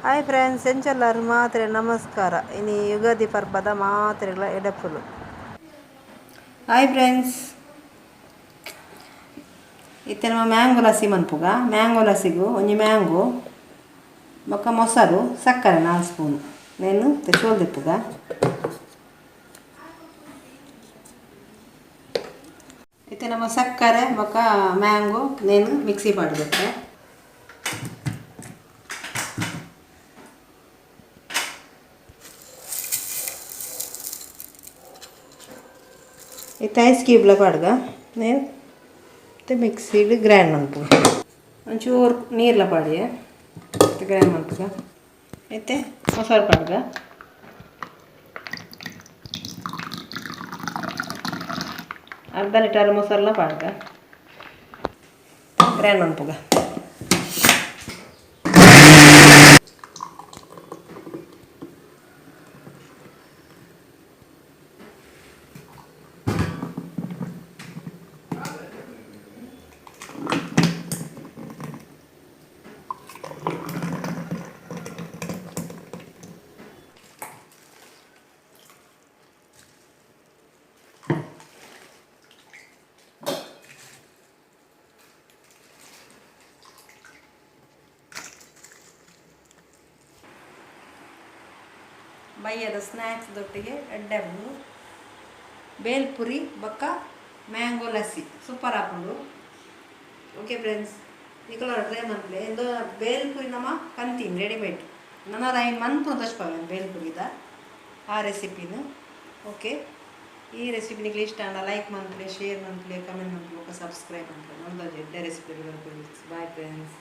Hi friends, ಎಂಚೆಲ್ಲರೂ ಮಾತ್ರೆ ನಮಸ್ಕಾರ. ಇನ್ನು ಯುಗಾದಿ ಪರ್ಬದ ಮಾತ್ರೆಗಳ ಎಡೆಪುಲು. ಹಾಯ್ ಫ್ರೆಂಡ್ಸ್, ಇತ್ತೆ ನಮ್ಮ ಮ್ಯಾಂಗೋ ಲಸ್ಸಿ ಮನ್ಪುಗ. ಮ್ಯಾಂಗೋ ಲಸ್ಸಿಗೂ ಒಂಜಿ ಮ್ಯಾಂಗೋ ಬೊಕ್ಕ ಮೊಸರು ಸಕ್ಕರೆ 4 ಸ್ಪೂನು నేను ತೆಶೋಲ್ದಿಪ್ಪುಗ. ಇತ್ತೆ ನಮ್ಮ ಸಕ್ಕರೆ ಬೊಕ್ಕ ಮ್ಯಾಂಗೋ నేను ಮಿಕ್ಸಿ ಪಾಡ್ಬೇಕು. ಇತ್ತೆ ಐಸ್ ಕ್ಯೂಬ್ಲ ಪಾಡ್ಗ నేను ಮಿಕ್ಸಿಡ್ ಗ್ರೈಂಡ್ ಮನ್ಪುಗ. ಒಂಚೂರು ನೀರ್ಲ ಪಾಡಿ ಗ್ರೈಂಡ್ ಮನ್ಪುಗ. ಇತ್ತೆ ಮೊಸರು ಪಾಡ್ಗ ಅರ್ಧ ಲೀಟರ್ ಮೊಸರಲ್ಲ ಪಾಡ್ಗ ಗ್ರೈಂಡ್ ಮನ್ಪುಗ. ಬಯ್ಯದ ಸ್ನ್ಯಾಕ್ಸ್ದೊಟ್ಟಿಗೆ ಎಡ್ಡೆಬ್ಬು ಬೇಲ್ಪುರಿ ಬೊಕ್ಕ ಮ್ಯಾಂಗೋ ಲಸ್ಸಿ ಸೂಪರ್ ಹಾಕೊಂಡು. ಓಕೆ ಫ್ರೆಂಡ್ಸ್, ನಿಕಲ ಟ್ರೈ ಮನ್ಪಲೆ ಎಂದು ಬೇಲ್ಪುರಿ ನಮ್ಮ ಕಂತೀನಿ ರೆಡಿಮೇಡ್ ನನ್ನ ಐನ್ ಮನ್ಪು ತೋಚ್ಪಾವೆ ಬೇಲ್ಪುರಿದ ಆ ರೆಸಿಪಿನ. ಓಕೆ, ಈ ರೆಸಿಪಿ ನಿಮಗೆ ಇಷ್ಟ ಅಂಡ ಲೈಕ್ ಮನ್ಪಲೆ, ಶೇರ್ ಮನ್ಪಲೆ, ಕಮೆಂಟ್ ಮನ್ಪಲೆ, ಸಬ್ಸ್ಕ್ರೈಬ್ ಮನ್ಪಲೆ. ನಮ್ಮದು ಎಡ್ಡೆ ರೆಸಿಪಿ. Bye friends.